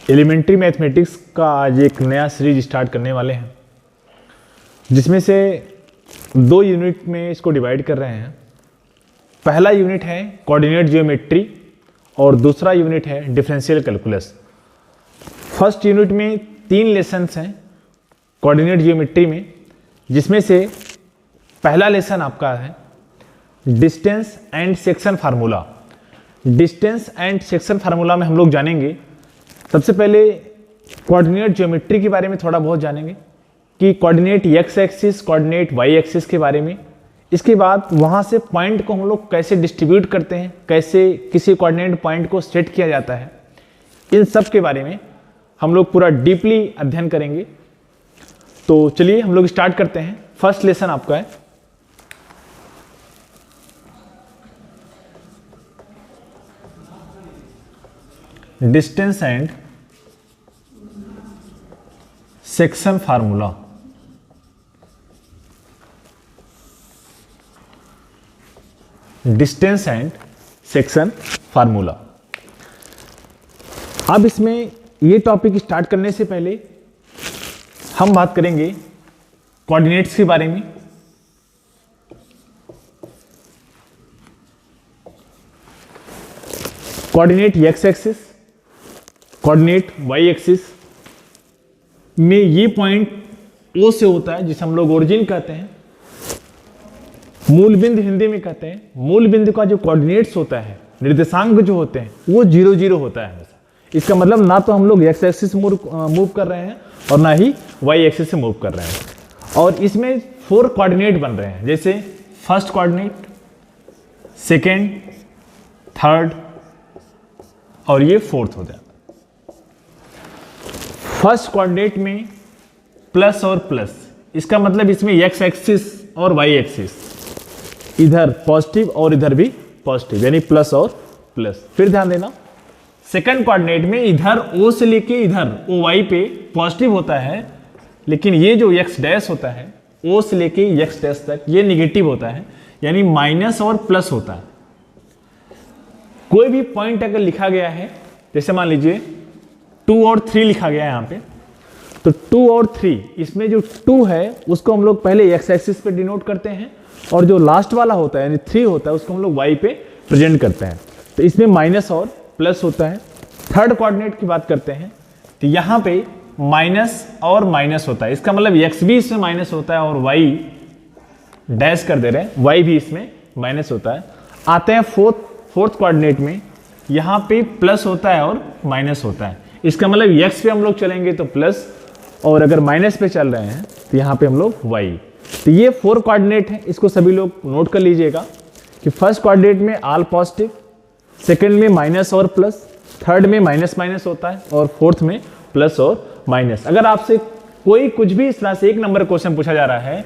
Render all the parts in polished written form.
Elementary mathematics का आज एक नया सीरीज स्टार्ट करने वाले हैं, जिसमें से 2 यूनिट में इसको डिवाइड कर रहे हैं। पहला यूनिट है कोऑर्डिनेट ज्योमेट्री और दूसरा यूनिट है डिफरेंशियल कैलकुलस। फर्स्ट यूनिट में 3 लेसन्स हैं कोऑर्डिनेट ज्योमेट्री में, जिसमें से पहला लेसन आपका है distance and section formula. Distance and section formula में हम लोग जानेंगे, सबसे पहले कोऑर्डिनेट ज्योमेट्री के बारे में थोड़ा बहुत जानेंगे कि coordinate X axis, coordinate Y axis के बारे में। इसके बाद वहाँ से पॉइंट को हम लोग कैसे डिस्ट्रीब्यूट करते हैं, कैसे किसी कोऑर्डिनेट पॉइंट को सेट किया जाता है, इन सब के बारे में हम लोग पूरा डीपली अध्ययन करेंगे। तो चलिए हम लोग स्टार्ट करते हैं। फर्स्ट लेसन आपका है distance and section formula. Distance and section formula. अब इसमें ये टॉपिक स्टार्ट करने से पहले हम बात करेंगे कोऑर्डिनेट्स के बारे में। Coordinate X axis, coordinate Y axis में ये पॉइंट ओ से होता है, जिसे हम लोग ओरिजिन कहते हैं। मूल बिंदु हिंदी में कहते हैं। मूल बिंदु का जो कोऑर्डिनेट्स होता है, निर्देशांक जो होते हैं, वो 0 0 होता है हमेशा। इसका मतलब ना तो हम लोग एक्स एक्सिस से मूव कर रहे हैं और ना ही वाई एक्सिस से मूव कर रहे हैं। और इसमें 4 कोऑर्डिनेट बन रहे हैं, जैसे फर्स्ट कोऑर्डिनेट, सेकेंड, थर्ड और ये फोर्थ हो जाता है। फर्स्ट कोऑर्डिनेट में प्लस और प्लस, इसका मतलब इसमें एक्स एक्सिस और वाई एक्सिस, इधर पॉजिटिव और इधर भी पॉजिटिव, यानी प्लस और प्लस। फिर ध्यान देना, सेकंड कोऑर्डिनेट में इधर ओ से लेके इधर ओ वाई पे पॉजिटिव होता है, लेकिन ये जो एक्स डैश होता है ओ से लेके एक्स डैश तक ये निगेटिव होता है, यानी माइनस और प्लस होता है। कोई भी पॉइंट अगर लिखा गया है, जैसे मान लीजिए 2 और 3 लिखा गया है यहाँ पे, तो 2 और 3, इसमें जो 2 है उसको हम लोग पहले एक्स एक्सिस पे डिनोट करते हैं, और जो लास्ट वाला होता है यानी 3 होता है उसको हम लोग वाई पे प्रेजेंट करते हैं। तो इसमें माइनस और प्लस होता है। थर्ड कोऑर्डिनेट की बात करते हैं तो यहाँ पे माइनस और माइनस होता है, इसका मतलब एक्स भी इसमें माइनस होता है और वाई डैश कर दे रहे हैं, वाई भी इसमें माइनस होता है। आते हैं फोर्थ कोऑर्डिनेट में, यहाँ पे प्लस होता है और माइनस होता है, इसका मतलब एक्स पे हम लोग चलेंगे तो प्लस, और अगर माइनस पे चल रहे हैं तो यहाँ पे हम लोग वाई। तो ये 4 कोऑर्डिनेट है, इसको सभी लोग नोट कर लीजिएगा कि फर्स्ट कोऑर्डिनेट में ऑल पॉजिटिव, सेकंड में माइनस और प्लस, थर्ड में माइनस माइनस होता है और फोर्थ में प्लस और माइनस। अगर आपसे कोई कुछ भी इस तरह से 1 नंबर क्वेश्चन पूछा जा रहा है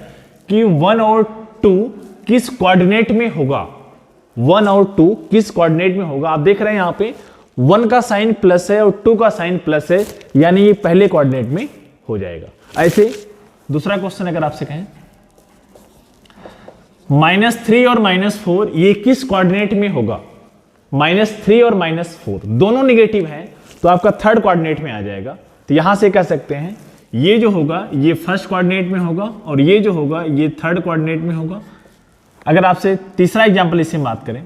कि 1 और 2 किस कोऑर्डिनेट में होगा, 1 और 2 किस कोऑर्डिनेट में होगा, आप देख रहे हैं यहाँ पे 1 का साइन प्लस है और 2 का साइन प्लस है, यानी ये पहले कोऑर्डिनेट में हो जाएगा। ऐसे दूसरा क्वेश्चन अगर आपसे कहें -3 और -4 ये किस कोऑर्डिनेट में होगा, -3 और -4 दोनों निगेटिव हैं, तो आपका थर्ड कोऑर्डिनेट में आ जाएगा। तो यहां से कह सकते हैं ये जो होगा ये फर्स्ट कोऑर्डिनेट में होगा और ये जो होगा ये थर्ड कोऑर्डिनेट में होगा। अगर आपसे तीसरा एग्जांपल इससे बात करें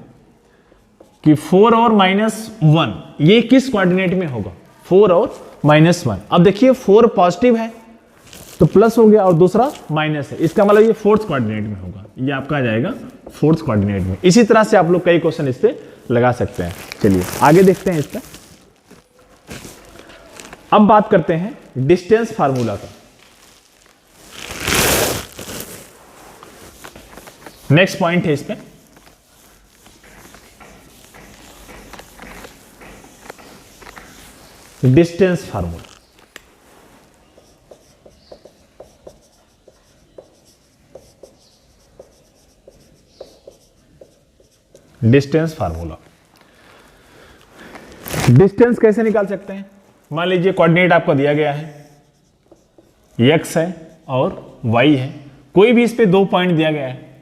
कि 4 और -1 ये किस कोऑर्डिनेट में होगा, 4 और -1। अब देखिए 4 पॉजिटिव है तो प्लस हो गया और दूसरा माइनस है, इसका मतलब ये फोर्थ कोऑर्डिनेट में होगा, ये आपका आ जाएगा फोर्थ कोऑर्डिनेट में। इसी तरह से आप लोग कई क्वेश्चन इस पे लगा सकते हैं। चलिए आगे देखते हैं इस पे। अब बात करते हैं डिस्टेंस फार्मूला का। नेक्स्ट पॉइंट है इस पे distance formula. Distance formula, distance कैसे निकाल सकते हैं। मान लीजिए कोऑर्डिनेट आपको दिया गया है, x है और y है, कोई भी इस पे 2 पॉइंट दिया गया है,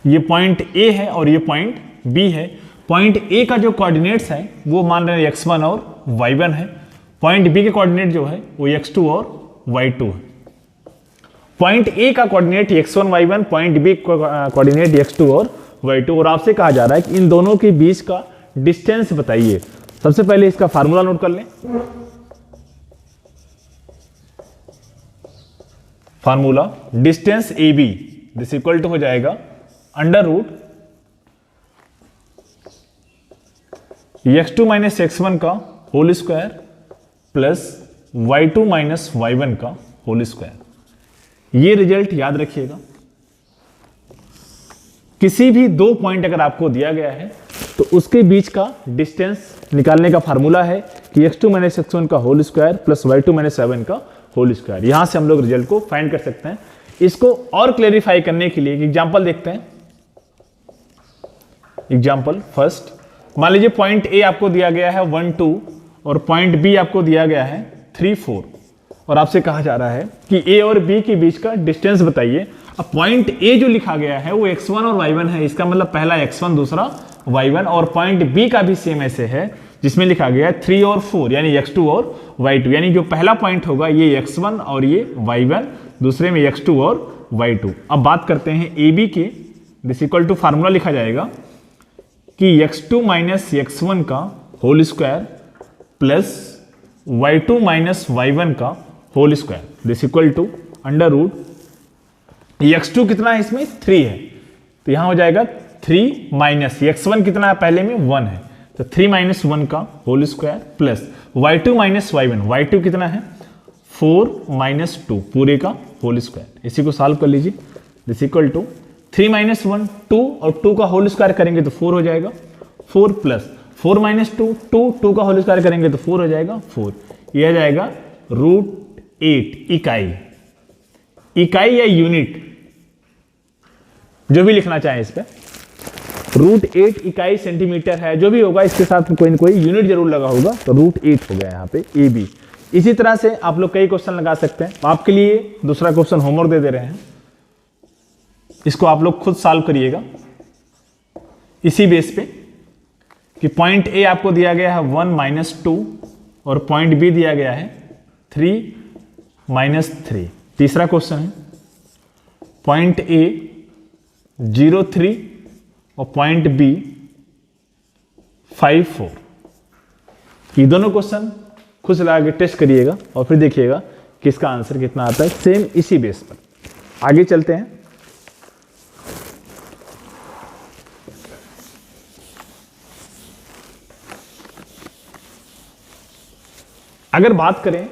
ये पॉइंट A है और ये पॉइंट B है, पॉइंट ए का जो कोऑर्डिनेट्स है वो मान रहे हैं x1 और y1 है। पॉइंट बी के कोऑर्डिनेट जो है वो x2 और y2 है। पॉइंट ए का coordinate x1 y1, point B का कोऑर्डिनेट x2 और y2, और आपसे कहा जा रहा है कि इन दोनों के बीच का डिस्टेंस बताइए। सबसे पहले इसका फार्मूला नोट कर लें। Formula distance A B this equal to हो जाएगा under root x2 minus x1 का whole square plus y2 minus y1 का होल स्क्वायर। ये रिजल्ट याद रखिएगा। किसी भी दो पॉइंट अगर आपको दिया गया है तो उसके बीच का डिस्टेंस निकालने का फार्मूला है कि x2 माइनस x1 का whole square plus y2 minus y1 का होल स्क्वायर। यहां से हम लोग रिजल्ट को फाइंड कर सकते हैं। इसको और क्लेरिफाई करने के लिए एक एग्जांपल देखते हैं। एग्जांपल फर्स्ट, मान लीजिए पॉइंट ए आपको दिया गया है 1 2 और पॉइंट बी आपको दिया गया है 3 4, और आपसे कहा जा रहा है कि ए और बी के बीच का डिस्टेंस बताइए। अब पॉइंट ए जो लिखा गया है वो x1 और y1 है, इसका मतलब पहला x1 दूसरा y1, और पॉइंट बी का भी सेम ऐसे है जिसमें लिखा गया है 3 और 4 यानी x2 और y2, यानी जो पहला पॉइंट होगा ये x1 और ये y1, दूसरे में x2 और y2। अब बात करते हैं ए बी के, दिस इक्वल टू फार्मूला लिखा जाएगा कि x2 माइनस x1 का whole square plus y2 minus y1 का whole square, this equal to under root x2 कितना है इसमें 3 है, तो यहां हो जाएगा 3 माइनस x1 कितना है पहले में 1 है, तो 3 माइनस 1 का whole square plus y2 minus y1, y2 कितना है 4 माइनस 2 पूरे का होल स्क्वायर। इसी को सॉल्व कर लीजिए। दिस इक्वल टू 3 माइनस 1 2 और 2 का होल स्क्वायर करेंगे तो 4 हो जाएगा, 4 प्लस 4 माइनस 2 2 का होल स्क्वायर करेंगे तो 4 हो जाएगा 4। यह आ जाएगा √8 इकाई, इकाई या यूनिट जो भी लिखना चाहें इस पे। √8 इकाई सेंटीमीटर है, जो भी होगा इसके साथ कोई ना कोई यूनिट जरूर लगा होगा, तो √8 हो गया यहाँ पे ए बी। इसी तरह से आप लोग कई क्वेश्चन लगा सकते हैं। आपके लिए दूसरा क्वेश्चन होमवर्क दे रहे हैं, इसको आप लोग खुद सॉल्व करिएगा इसी बेस पे कि पॉइंट ए आपको दिया गया है 1 माइनस 2 और पॉइंट बी दिया गया है 3 माइनस 3। तीसरा क्वेश्चन है पॉइंट ए 0 3 और पॉइंट बी 5 4। ये दोनों क्वेश्चन खुद से लगा के टेस्ट करिएगा और फिर देखिएगा किसका आंसर कितना आता है, सेम इसी बेस पर। आगे चलते हैं। अगर बात करें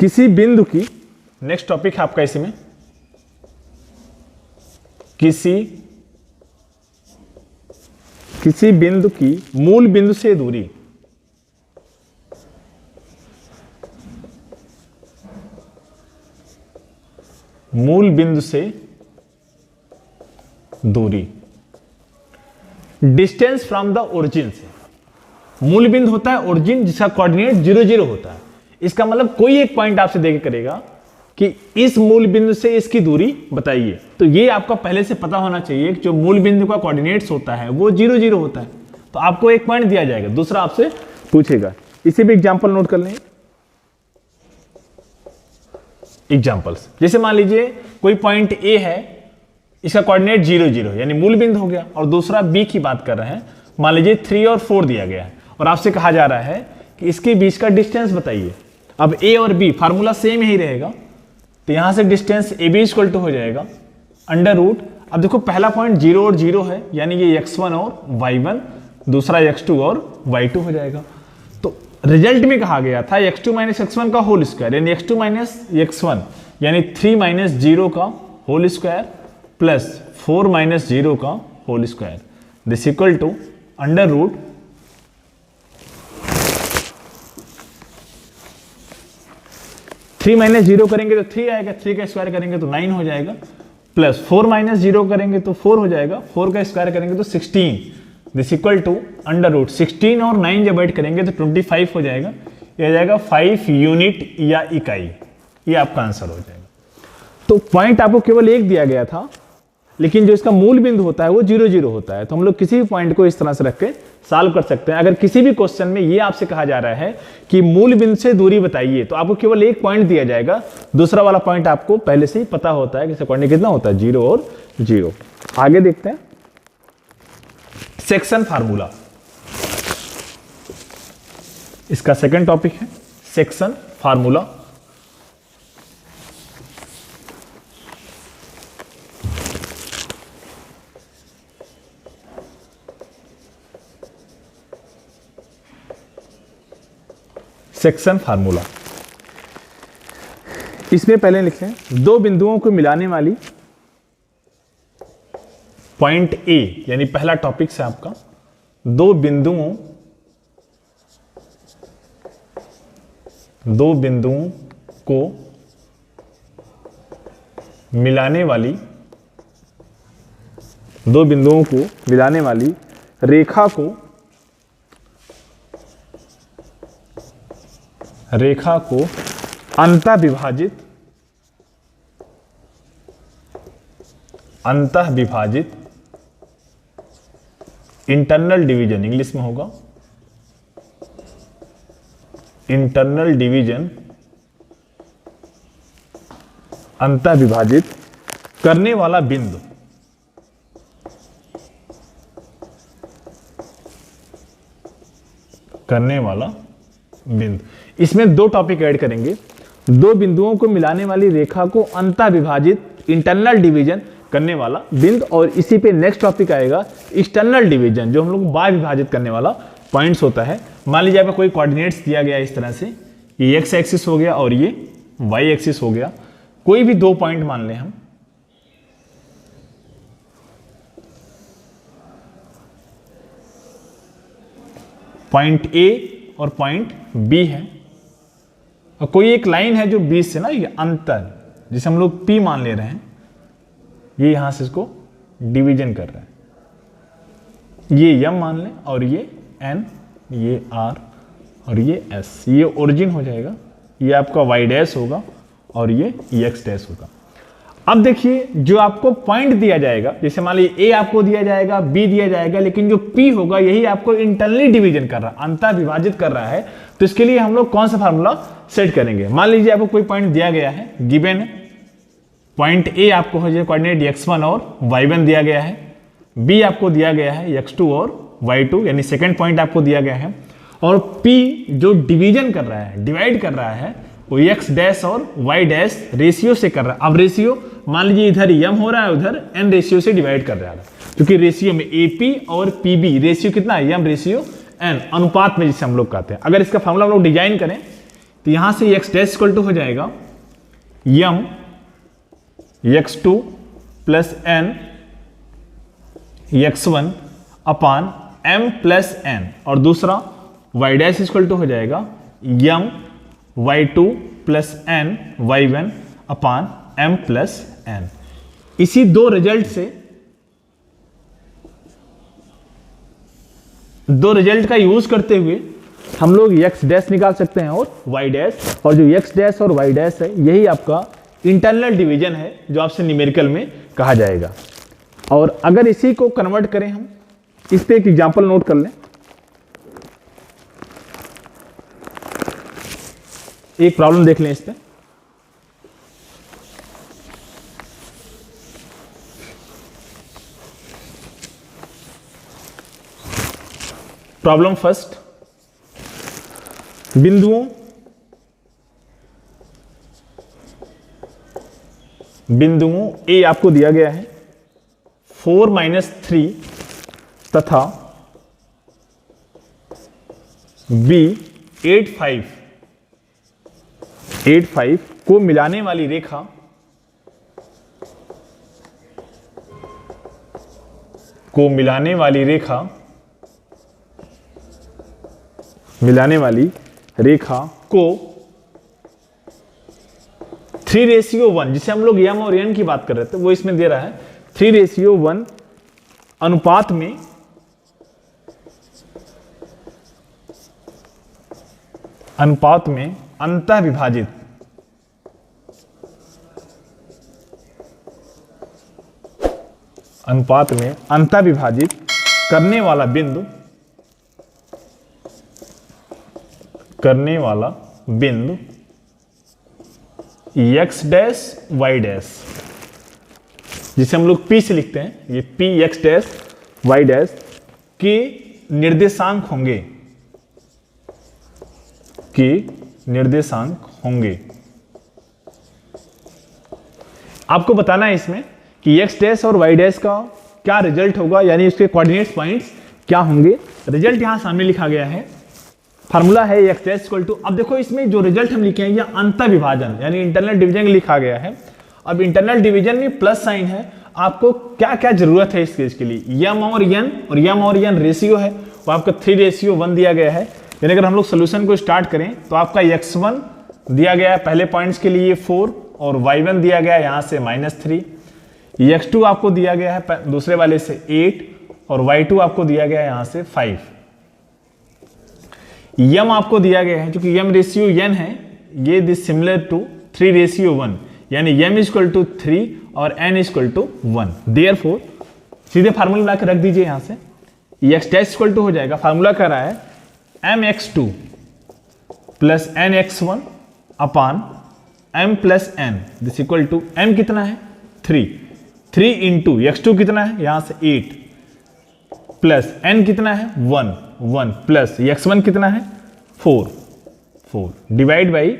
किसी बिंदु की, नेक्स्ट टॉपिक है आपका इसमें, किसी बिंदु की मूल बिंदु से दूरी, मूल बिंदु से दूरी, डिस्टेंस फ्रॉम द ओरिजिन से। मूल बिंदु होता है ओरिजिन जिसका कोऑर्डिनेट 0 0 होता है। इसका मतलब कोई एक पॉइंट आपसे देके करेगा कि इस मूल बिंदु से इसकी दूरी बताइए, तो ये आपको पहले से पता होना चाहिए कि जो मूल बिंदु का कोऑर्डिनेट्स होता है वो 0 0 होता है, तो आपको एक पॉइंट दिया जाएगा, दूसरा आपसे पूछेगा। इसी भी एग्जांपल नोट कर लें। एग्जांपल्स जैसे मान लीजिए कोई पॉइंट ए है, इसका कोऑर्डिनेट 0 0 यानी मूल बिंदु हो गया, और दूसरा बी की बात कर रहे हैं, मान लीजिए 3 और 4 दिया गया है और आपसे कहा जा रहा है कि इसके बीच का डिस्टेंस बताइए। अब ए और बी फार्मूला सेम ही रहेगा, तो यहां से distance A B equal to हो जाएगा अंडर रूट। अब देखो पहला पॉइंट 0 और 0 है यानी ये x1 और y1, दूसरा x2 और y2 हो जाएगा। तो रिजल्ट में कहा गया था x2 माइनस x1 का होल स्क्वायर यानी x2 माइनस x1 यानी 3 माइनस 0 का होल स्क्वायर प्लस 4 माइनस 0 का whole square, this equal to under root 3 minus 0 करेंगे तो 3 आएगा, 3 का स्क्वायर करेंगे तो 9 हो जाएगा, प्लस 4 माइनस 0 करेंगे तो 4 हो जाएगा, 4 का स्क्वायर करेंगे तो 16, this equal to under root 16 और 9 जब ऐड करेंगे तो 25 हो जाएगा। ये आ जाएगा 5 यूनिट या इकाई, ये आपका आंसर हो जाएगा। तो पॉइंट आपको केवल एक दिया गया था लेकिन जो इसका मूल बिंदु होता है वो 0 0 होता है। तो हम लोग किसी भी पॉइंट को इस तरह से रख के सॉल्व कर सकते हैं। अगर किसी भी क्वेश्चन में ये आपसे कहा जा रहा है कि मूल बिंदु से दूरी बताइए, तो आपको केवल एक पॉइंट दिया जाएगा, दूसरा वाला पॉइंट आपको पहले से ही पता होता है कि इसका कोऑर्डिनेट कितना होता है, 0 और 0। आगे देखते हैं सेक्शन फार्मूला। इसका सेकंड टॉपिक है सेक्शन फार्मूला। सेक्शन फार्मूला, इसमें पहले लिखें दो बिंदुओं को मिलाने वाली पॉइंट ए, यानी पहला टॉपिक से आपका दो बिंदुओं को मिलाने वाली रेखा को अंतः विभाजित इंटरनल डिवीजन, इंग्लिश में होगा इंटरनल डिवीजन, अंतः विभाजित करने वाला बिंदु, इसमें दो टॉपिक ऐड करेंगे। दो बिंदुओं को मिलाने वाली रेखा को अंतः विभाजित इंटरनल डिवीजन करने वाला बिंदु, और इसी पे नेक्स्ट टॉपिक आएगा एक्सटर्नल डिवीजन, जो हम लोग बाय विभाजित करने वाला पॉइंट्स होता है। मान लीजिए आपको कोई कोऑर्डिनेट्स दिया गया इस तरह से, ये एक्स एक्सिस हो गया और ये वाई एक्सिस हो गया। कोई भी दो पॉइंट मान लें हम, पॉइंट ए और पॉइंट बी है, और कोई एक लाइन है जो बीच से ना ये अंतर, जिसे हम लोग पी मान ले रहे हैं, ये यहां से इसको डिवीजन कर रहा है, ये यम मान लें और ये एन, ये आर और ये एस, ये ओरिजिन हो जाएगा, ये आपका वाई डैश होगा और ये एक्स डैश होगा। अब देखिए जो आपको पॉइंट दिया जाएगा, जैसे मान लीजिए ए आपको दिया जाएगा, बी दिया जाएगा, लेकिन जो पी होगा यही आपको इंटरनली डिवीजन कर रहा है, अंतः विभाजित कर रहा है। तो इसके लिए हम लोग कौन सा फार्मूला सेट करेंगे? मान लीजिए आपको कोई पॉइंट दिया गया है, गिवन है, पॉइंट ए आपको हो जाए कोऑर्डिनेट x1 और y1 दिया गया है, बी आपको दिया गया है x2 और y2, यानी सेकंड पॉइंट आपको दिया गया है, और p जो डिवीजन कर रहा है, डिवाइड कर रहा है, वो x डैश और y डैश रेशियो से कर रहा है। अब रेशियो मान लीजिए इधर m हो रहा है, उधर n रेशियो से डिवाइड कर रहा है, क्योंकि रेशियो में AP और PB रेशियो कितना है, m रेशियो n, अनुपात में जिसे हम लोग कहते हैं। अगर इसका फॉर्मूला हम लोग डिजाइन करें तो यहां से x डैश इक्वल टू हो जाएगा m x2 plus n x1 upon m plus n, और दूसरा y डैश इक्वल टू हो जाएगा m y2 plus n y1 upon m plus n। इसी दो रिजल्ट का यूज करते हुए हम लोग x डैश निकाल सकते हैं और y डैश, और जो x डैश और y डैश है यही आपका इंटरनल डिवीजन है, जो आपसे न्यूमेरिकल में कहा जाएगा। और अगर इसी को कन्वर्ट करें हम, इस पे एक एग्जांपल नोट कर लें। एक प्रॉब्लम देख लें इस पे। प्रॉब्लम फर्स्ट, बिंदुओं ए आपको दिया गया है 4-3 तथा बी 8-5 को मिलाने वाली रेखा को 3:1, जिसे हम लोग m और n की बात कर रहे थे, वो इसमें दे रहा है 3:1 अनुपात में अंतः विभाजित अनुपात में अंतःविभाजित करने वाला बिंदु x डैश y डैश, जिसे हम लोग p से लिखते हैं, ये p x dash y dash के निर्देशांक होंगे, आपको बताना है इसमें कि x डैश और y डैश का क्या रिजल्ट होगा, यानी उसके कोऑर्डिनेट पॉइंट्स क्या होंगे। रिजल्ट यहां सामने लिखा गया है, फार्मूला है x डैश इक्वल टू, अब देखो इसमें जो रिजल्ट हम लिखे हैं ये अंतःविभाजन यानी इंटरनल डिवीजन लिखा गया है। अब इंटरनल डिवीजन में प्लस साइन है, आपको क्या क्या जरूरत है इस केस के लिए, m और n रेशियो है, वो आपका 3:1 दिया गया है। यानी अगर हम लोग सोल्यूशन को स्टार्ट करें तो आपका x1 दिया गया है पहले पॉइंट्स के लिए 4 और y1 दिया गया है यहां से -3, x2 आपको दिया गया है दूसरे वाले से 8 और y2 आपको दिया गया है यहां से 5। m आपको दिया गया है, क्योंकि m रेशियो n है, ये दिस सिमिलर टू 3:1, यानी m इक्वल टू 3 और n इक्वल टू 1। देयरफॉर सीधे फार्मूला ला के रख दीजिए यहां से, x डैश इक्वल टू हो जाएगा, फार्मूला कह रहा है mx2 plus nx1 upon m plus n this equal to m कितना है 3 इंटू x2 कितना है यहां से 8 प्लस n कितना है 1 प्लस x1 कितना है 4 divide by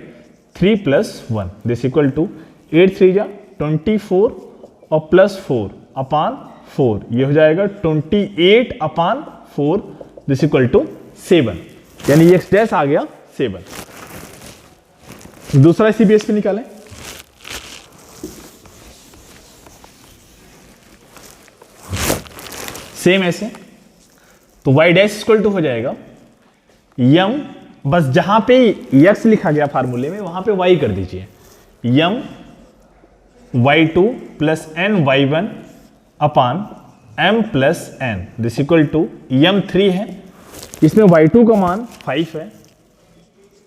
3 plus 1 this equal to 8 3 जा 24 और प्लस 4 अपान 4, ये हो जाएगा 28 अपान 4 दिस इक्वल टू 7, यानी x डैश आ गया 7। दूसरा इसी बेस पे निकालें, सेम ऐसे, तो y डैश इक्वल टू हो जाएगा m, बस जहां पे x लिखा गया फार्मूले में वहां पे y कर दीजिए, m y2 plus n y1 upon m plus n this equal to m 3 है, इसमें y2 का मान 5 है,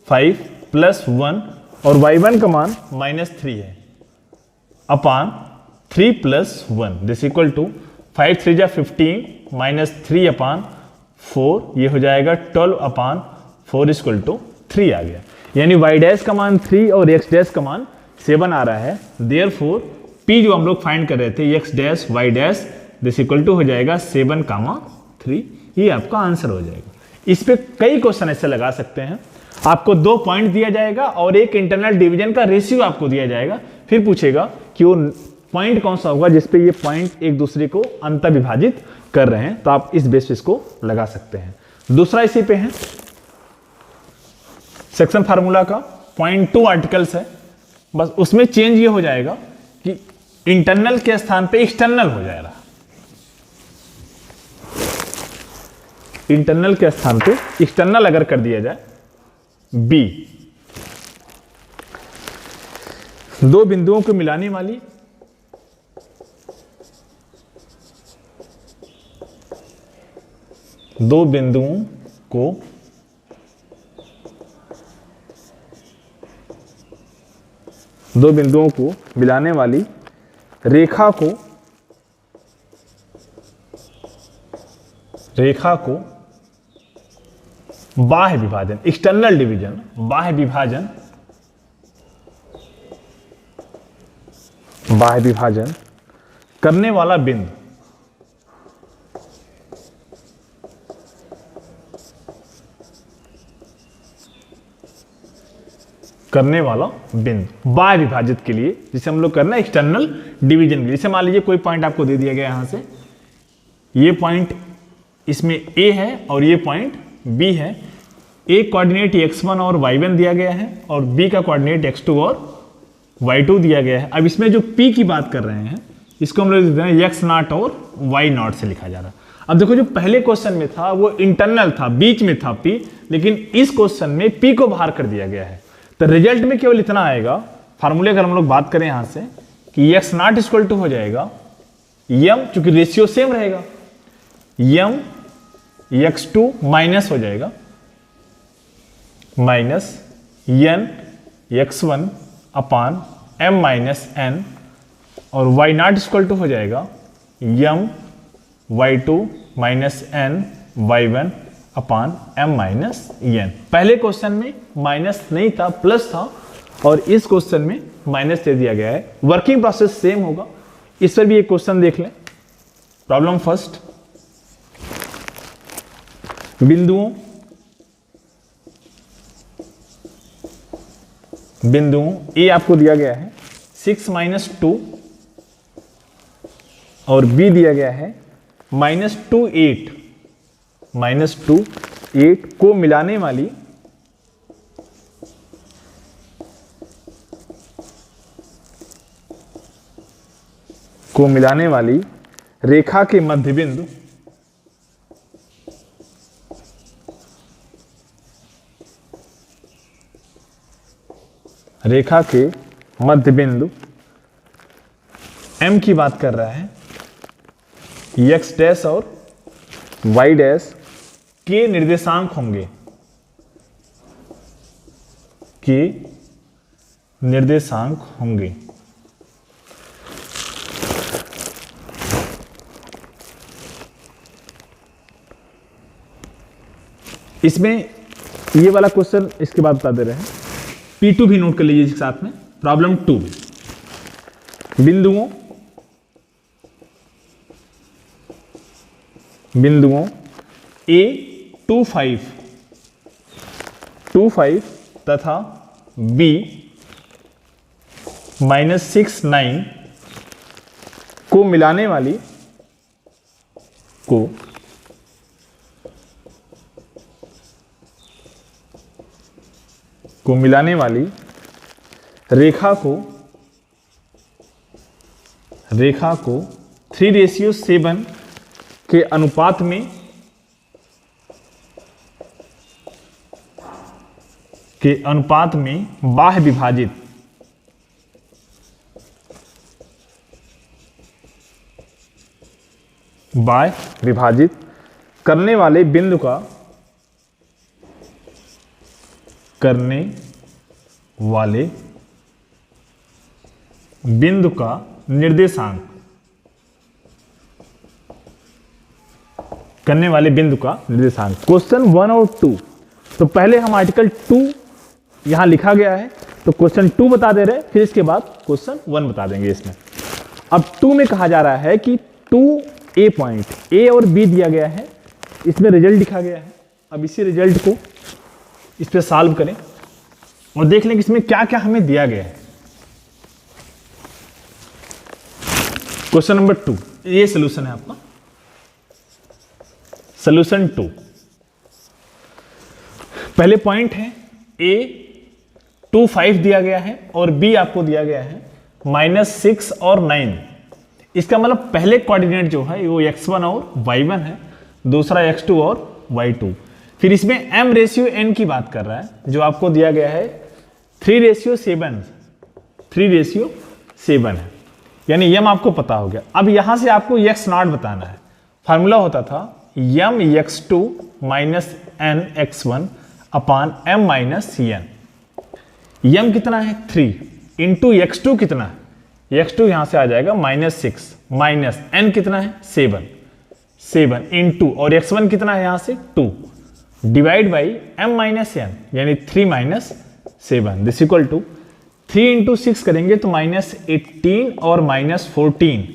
5 प्लस 1 और y1 का मान -3 है अपान 3 प्लस 1 दिस इक्वल टू 5 3 जा 15 -3 अपान 4, ये हो जाएगा 12 अपान 4 इक्वल टू 3 आ गया, यानी y डैश का मान 3 और x डैश का मान 7 आ रहा है। देयरफॉर p जो हम लोग फाइंड कर रहे थे x dash y dash this equal to हो जाएगा 7,3, ये आपका आंसर हो जाएगा। इस पे कई क्वेश्चन ऐसे लगा सकते हैं, आपको 2 पॉइंट दिया जाएगा और एक इंटरनल डिवीजन का रेशियो आपको दिया जाएगा, फिर पूछेगा कि वो पॉइंट कौन सा होगा जिसपे ये पॉइंट एक दूसरे को अंतःविभाजित कर रहे हैं, तो आप इस बेसिस को लगा सकते हैं। दूसरा इसी पे है सेक्शन फार्मूला का 0.2 आर्टिकल्स है, बस उसमें चेंज ये हो जाएगा कि इंटरनल के स्थान पे एक्सटर्नल हो जाएगा, इंटरनल के स्थान पे एक्सटर्नल अगर कर दिया जाए b, दो बिंदुओं को मिलाने वाली दो बिंदुओं को मिलाने वाली रेखा को बाह्य विभाजन, एक्सटर्नल डिवीजन, बाह्य विभाजन करने वाला बिंदु बाह्य विभाजित के लिए, जिसे हम लोग करना है एक्सटर्नल डिवीजन के लिए। जैसे मान लीजिए कोई पॉइंट आपको दे दिया गया यहां से, ये पॉइंट इसमें A है और ये पॉइंट B है, एक कोऑर्डिनेट x1 और y1 दिया गया है और B का कोऑर्डिनेट x2 और y2 दिया गया है। अब इसमें जो P की बात कर रहे हैं इसको हम लोग देते हैं x0 और y0 से लिखा जा रहा है। अब देखो जो पहले क्वेश्चन में था वो इंटरनल था, बीच में था P, लेकिन इस क्वेश्चन में P को बाहर कर दिया गया है, तो रिजल्ट में केवल इतना आएगा, फार्मूले अगर हम लोग बात करें यहां से कि x0 इक्वल टू हो जाएगा m, चूंकि रेशियो सेम रहेगा, m x2 माइनस हो जाएगा minus n x1 upon m minus n, और y0 इक्वल टू हो जाएगा m y two minus n y one upon m minus n. पहले क्वेश्चन में माइनस नहीं था, प्लस था, और इस क्वेश्चन में माइनस दे दिया गया है। वर्किंग प्रोसेस सेम होगा। इस पर भी एक क्वेश्चन देख लें। प्रॉब्लम फर्स्ट, बिंदुओं ए आपको दिया गया है 6 माइनस 2 और बी दिया गया है -2 8 को मिलाने वाली रेखा के मध्य बिंदु m की बात कर रहा है, x डैश और y डैश के निर्देशांक होंगे, इसमें ये वाला क्वेश्चन इसके बाद बता दे रहे हैं। P2 भी नोट कर लीजिए इसके साथ में। प्रॉब्लम 2, बिंदुओं A 2 5 तथा B -6 9 को मिलाने वाली रेखा को 3:7 के अनुपात में बाह्य विभाजित करने वाले बिंदु का निर्देशांक क्वेश्चन 1 और 2। तो पहले हम आर्टिकल 2 यहां लिखा गया है, तो क्वेश्चन 2 बता दे रहे हैं, फिर इसके बाद क्वेश्चन 1 बता देंगे इसमें। अब 2 में कहा जा रहा है कि 2a पॉइंट a और b दिया गया है, इसमें रिजल्ट लिखा गया है। अब इसी रिजल्ट को इस पे सॉल्व करें और देख लें कि इसमें क्या क्या हमें दिया गया है। क्वेश्चन नंबर 2, ये सोल्यूशन है आपका। सोल्यूशन 2, पहले पॉइंट है A 2 5 दिया गया है और B आपको दिया गया है -6 और 9। इसका मतलब पहले कोऑर्डिनेट जो है वो x1 और y1 है, दूसरा x2 और y2। फिर इसमें m रेशियो n की बात कर रहा है, जो आपको दिया गया है 3:7 है, यानी m आपको पता हो गया। अब यहां से आपको x0 बताना है। फार्मूला होता था m x2 minus n x1 upon m minus n। m कितना है 3 इंटू x2 कितना है, x2 यहां से आ जाएगा -6 माइनस n कितना है 7 इंटू और x1 कितना है यहां से 2 divide by m minus n यानी 3 minus 7 this equal to 3 into 6 करेंगे तो -18 और -14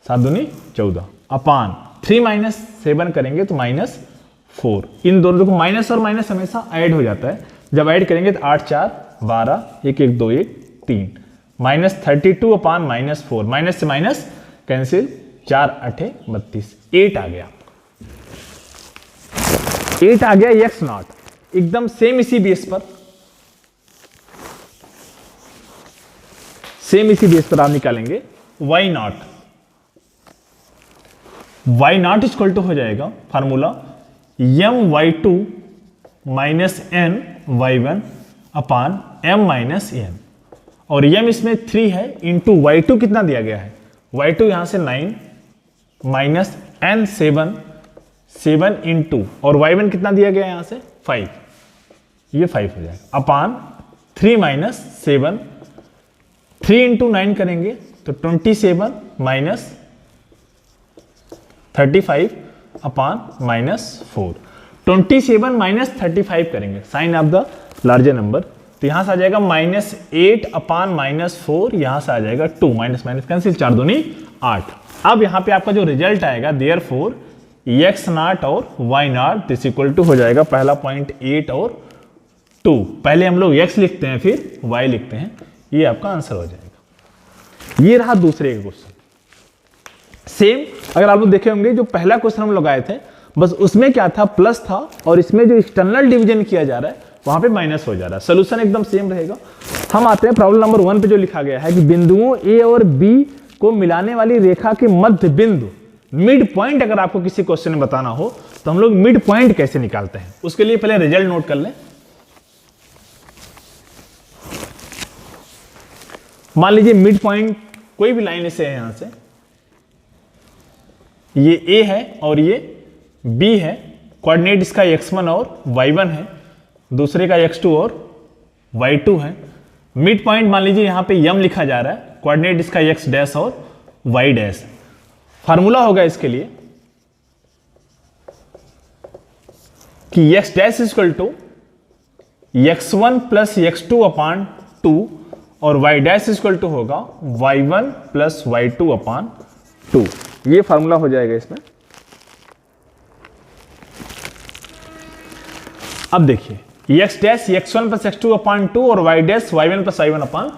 7 दूनी 14 अपान 3 माइनस 7 करेंगे तो -4। इन दोनों को माइनस और माइनस हमेशा ऐड हो जाता है, जब ऐड करेंगे तो 8 4 12 1 1 2 1 3 -32 अपान -4, माइनस से माइनस कैंसिल, 4 8 32 8 आ गया। 8 आ गया x0 एकदम सेम इसी बेस पर आप निकालेंगे y0 इक्वल टू हो जाएगा formula m y2 minus n y1 upon m minus n और m इसमें 3 है इंटू y2 कितना दिया गया है, y2 यहां से 9 माइनस n 7 इंटू और y1 कितना दिया गया है यहां से 5, ये 5 हो जाएगा अपान 3 माइनस 7 3 इंटू 9 करेंगे तो 27 माइनस 35 अपान -4। 27 माइनस 35 करेंगे sign of the larger number, तो यहां से आ जाएगा -8 अपान -4, यहां से आ जाएगा 2, माइनस माइनस कैंसिल, 4 दूनी 8। अब यहां पे आपका जो रिजल्ट आएगा देयरफॉर x0 और y0 दिस इक्वल टू हो जाएगा पहला पॉइंट 8 और 2। पहले हम लोग x लिखते हैं फिर y लिखते हैं, ये आपका आंसर हो जाएगा। ये रहा दूसरे का क्वेश्चन। सेम अगर आप लोग देखे होंगे जो पहला क्वेश्चन हम लोग आए थे, बस उसमें क्या था, प्लस था, और इसमें जो एक्सटर्नल डिवीजन किया जा रहा है वहां पे माइनस हो जा रहा है। सोल्यूशन एकदम सेम रहेगा। हम आते हैं प्रॉब्लम नंबर 1 पे, जो लिखा गया है कि बिंदुओं ए और बी को मिलाने वाली रेखा के मध्य बिंदु मिड पॉइंट अगर आपको किसी क्वेश्चन में बताना हो तो हम लोग मिड पॉइंट कैसे निकालते हैं, उसके लिए पहले रिजल्ट नोट कर लें। मान लीजिए मिड पॉइंट कोई भी लाइन से है, यहां से ये A है और ये B है, कोऑर्डिनेट इसका x1 और y1 है, दूसरे का x2 और y2 है। मिड पॉइंट मान लीजिए यहां पे m लिखा जा रहा है, कोऑर्डिनेट इसका x डैश और y डैश है। फार्मूला होगा इसके लिए कि x dash equal to x1 plus x2 upon 2 और y डैश इक्वल टू होगा y1 प्लस y2 अपान 2। ये फार्मूला हो जाएगा इसमें। अब देखिए x dash x1 plus x2 upon 2 और y dash y1 plus y1 अपान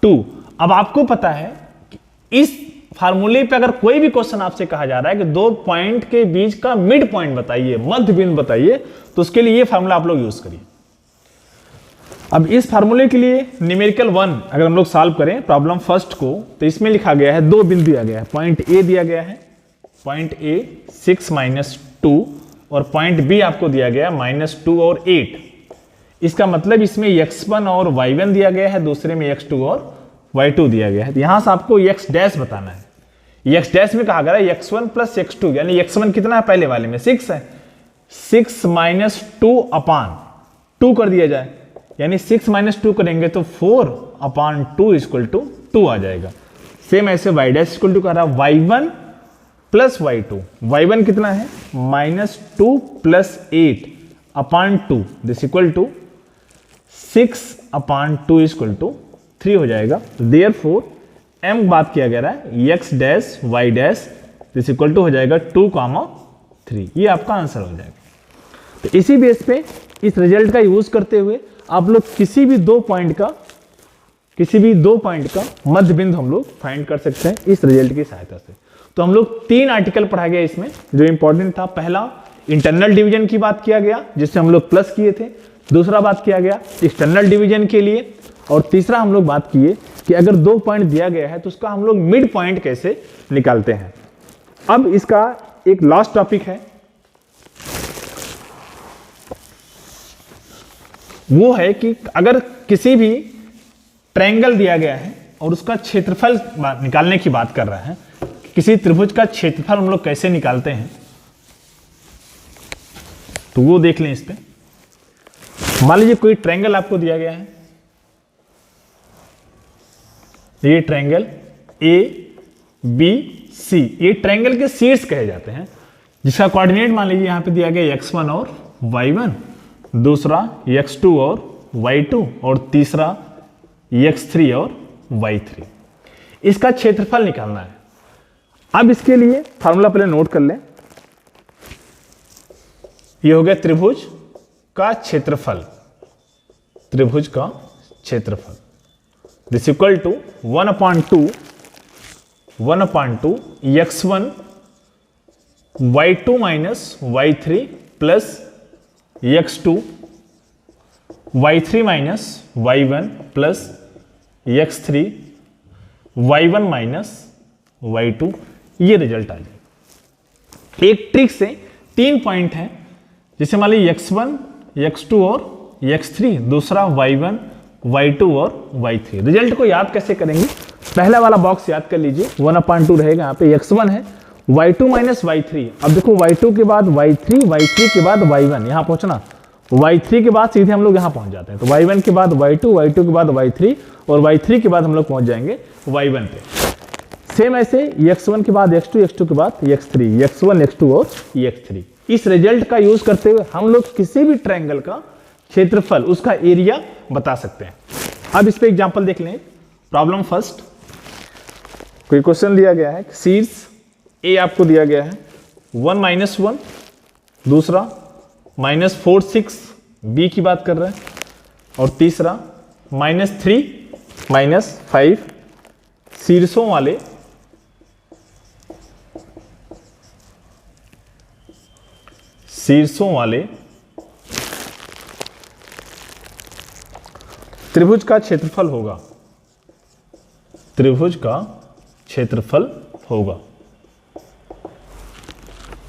2। अब आपको पता है कि इस फार्मूले पे अगर कोई भी क्वेश्चन आपसे कहा जा रहा है कि दो पॉइंट के बीच का मिड पॉइंट बताइए, मध्य बिंदु बताइए, तो उसके लिए ये फार्मूला आप लोग यूज करिए। अब इस फार्मूले के लिए न्यूमेरिकल 1 अगर हम लोग सॉल्व करें प्रॉब्लम फर्स्ट को, तो इसमें लिखा गया है, दो बिंदु दिया गया है, पॉइंट ए दिया गया है, पॉइंट ए 6 माइनस 2 और पॉइंट बी आपको दिया गया -2 और 8। इसका मतलब इसमें x1 और y1 दिया गया है, दूसरे में x2 और y2 दिया गया है। तो यहां से आपको x डैश बताना है। x डैश में कहा गया है x1 प्लस x2, यानी x1 कितना है, पहले वाले में 6 है, 6 माइनस 2 अपान 2 कर दिया जाए, यानी 6 माइनस 2 करेंगे तो 4 अपान 2 इक्वल टू 2 आ जाएगा। सेम ऐसे y डैश इक्वल टू कह रहा है y1 प्लस y2, y1 कितना है -2 plus 8 upon 2 this equal to 6 upon 2 equal to 3 हो जाएगा। देयरफॉर m बात किया गया है x dash y dash this equal to हो जाएगा 2,3। ये आपका आंसर हो जाएगा। तो इसी बेस पे इस रिजल्ट का यूज करते हुए आप लोग किसी भी दो पॉइंट का मध्य बिंदु हम लोग फाइंड कर सकते हैं इस रिजल्ट की सहायता से। तो हम लोग 3 आर्टिकल पढ़ा गया इसमें जो इंपॉर्टेंट था। पहला इंटरनल डिवीजन की बात किया गया जिससे हम लोग प्लस किए थे, दूसरा बात किया गया एक्सटर्नल डिवीजन के लिए, और तीसरा हम लोग बात किए कि अगर दो पॉइंट दिया गया है तो उसका हम लोग मिड पॉइंट कैसे निकालते हैं। अब इसका एक लास्ट टॉपिक है, वो है कि अगर किसी भी ट्रायंगल दिया गया है और उसका क्षेत्रफल निकालने की बात कर रहा है, किसी त्रिभुज का क्षेत्रफल हम लोग कैसे निकालते हैं, तो वो देख लें इस पे। मान लीजिए कोई ट्रायंगल आपको दिया गया है, ये ट्रायंगल ABC, ये ट्रायंगल के शीर्ष कहे जाते हैं, जिसका कोऑर्डिनेट मान लीजिए यहां पे दिया गया x1 और y1, दूसरा x2 और y2 और तीसरा x3 और y3। इसका क्षेत्रफल निकालना है। अब इसके लिए फार्मूला पहले नोट कर लें। ये हो गया त्रिभुज का क्षेत्रफल, त्रिभुज का क्षेत्रफल this equal to 1/2 x1 y2 minus y3 plus x2 y3 minus y1 plus x3 y1 minus y2। ये रिजल्ट आ जाए। एक ट्रिक से 3 पॉइंट है, जैसे मान लीजिए x1, x2 और x3, दूसरा y1, y2 और y3। रिजल्ट को याद कैसे करेंगे, पहला वाला बॉक्स याद कर लीजिए, 1/2 रहेगा, यहाँ पे x1 है, y2 माइनस y3। अब देखो y2 के बाद y3, y3 के बाद y1, यहाँ पहुंचना, y3 के बाद सीधे हम लोग यहाँ पहुंच जाते हैं, तो y1 के बाद y2, y2 के बाद y3 और y3 के बाद हम लोग पहुंच जाएंगे y1 पे। सेम ऐसे x1 के बाद x2, x2 के बाद x3, x1, x2 और x3। इस रिजल्ट का यूज करते हुए हम लोग किसी भी ट्रायंगल का क्षेत्रफल, उसका एरिया बता सकते हैं। अब इस पे एग्जांपल देख लें। प्रॉब्लम फर्स्ट, कोई क्वेश्चन दिया गया है, शीर्ष ए आपको दिया गया है 1 - 1, दूसरा -4 6 बी की बात कर रहे हैं, और तीसरा -3 -5 शीर्षों वाले त्रिभुज का क्षेत्रफल होगा। त्रिभुज का क्षेत्रफल होगा।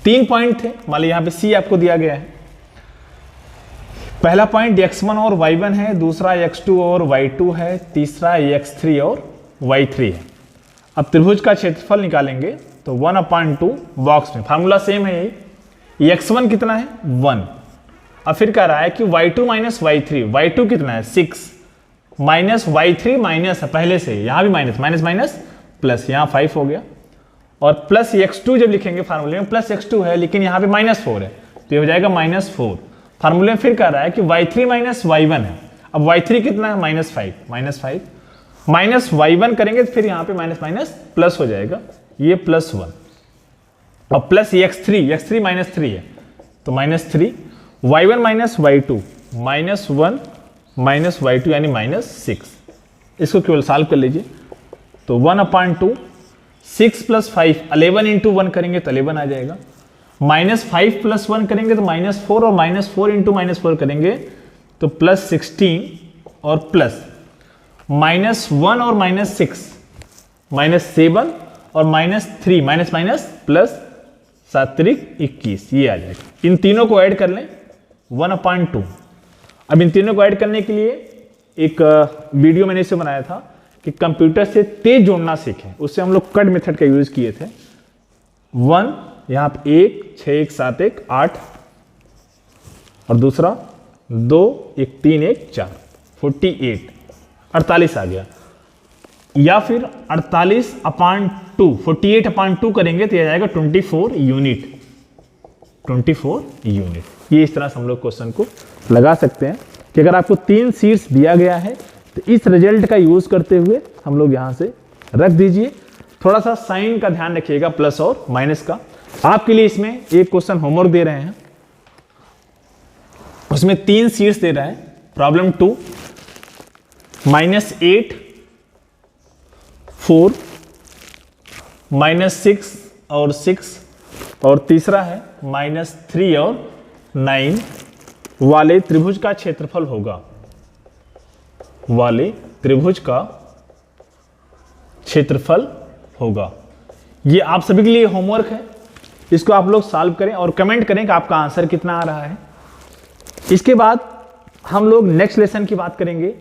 3 पॉइंट थे, मान लीजिए यहां पे सी आपको दिया गया है। पहला पॉइंट x1 और y1 है, दूसरा x2 और y2 है, तीसरा x3 और y3 है। अब त्रिभुज का क्षेत्रफल निकालेंगे तो 1/2 बॉक्स में फार्मूला सेम है यही। x1 कितना है 1। अब फिर कह रहा है कि y2 - y3, y2 कितना है 6 माइनस y3 माइनस है पहले से, यहां भी माइनस माइनस माइनस प्लस, यहां 5 हो गया, और प्लस x2 जब लिखेंगे फार्मूले में प्लस x2 है लेकिन यहां पे -4 है तो ये हो जाएगा -4। फार्मूले में फिर कह रहा है कि y3 - y1 है। अब y3 कितना है -5 माइनस y1 करेंगे तो फिर यहां पे माइनस माइनस प्लस हो जाएगा, ये +1, और प्लस x3 -3 है तो -3, y1 - y2 -1 -y2 यानी -6। इसको केवल सॉल्व कर लीजिए तो 1/2 6 + 5 11 × 1 करेंगे तो 11 आ जाएगा, -5 + 1 करेंगे तो -4, और -4 × -4 करेंगे तो +16, और प्लस -1 और -6 -7, और -3 माइनस माइनस प्लस 7 × 21, ये आ जाएगा। इन तीनों को ऐड कर लें 1/2। अब इन तीनों को ऐड करने के लिए एक वीडियो मैंने इसे बनाया था कि कंप्यूटर से तेज जोड़ना सीखें, उससे हम लोग कट मेथड का यूज किए थे। 1 यहाँ पे 1 6 1 7 1 8, और दूसरा 2 1 3 1 4 48 आ गया, या फिर 48/2 48/2 करेंगे तो यह जाएगा 24 यूनिट। ये इस तरह से हम लोग क्वेश्चन को लगा सकते हैं कि अगर आपको 3 शीर्ष दिया गया है तो इस रिजल्ट का यूज करते हुए हम लोग यहां से रख दीजिए। थोड़ा सा साइन का ध्यान रखिएगा, प्लस और माइनस का। आपके लिए इसमें एक क्वेश्चन होमवर्क दे रहे हैं, उसमें 3 शीर्ष दे रहा है। प्रॉब्लम 2 -8 4 -6 और 6, और तीसरा है -3 और 9 वाले त्रिभुज का क्षेत्रफल होगा। ये आप सभी के लिए होमवर्क है, इसको आप लोग सॉल्व करें और कमेंट करें कि आपका आंसर कितना आ रहा है। इसके बाद हम लोग नेक्स्ट लेसन की बात करेंगे,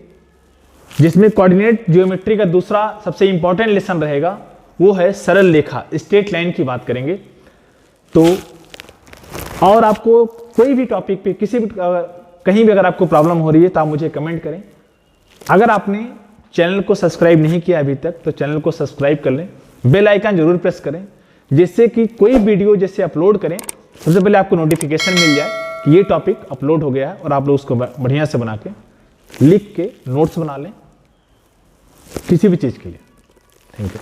जिसमें कोऑर्डिनेट ज्योमेट्री का दूसरा सबसे इंपॉर्टेंट लेसन रहेगा, वो है सरल रेखा, स्ट्रेट लाइन की बात करेंगे। तो और आपको कोई भी टॉपिक पे किसी भी कहीं भी अगर आपको प्रॉब्लम हो रही है तो आप मुझे कमेंट करें। अगर आपने चैनल को सब्सक्राइब नहीं किया अभी तक तो चैनल को सब्सक्राइब कर लें, बेल आइकन जरूर प्रेस करें, जिससे कि कोई वीडियो जैसे अपलोड करें सबसे पहले आपको नोटिफिकेशन मिल जाए कि ये टॉपिक अपलोड हो गया है, और आप लोग उसको बढ़िया से बना के लिख के नोट्स बना लें किसी भी चीज़ के लिए। Thank you.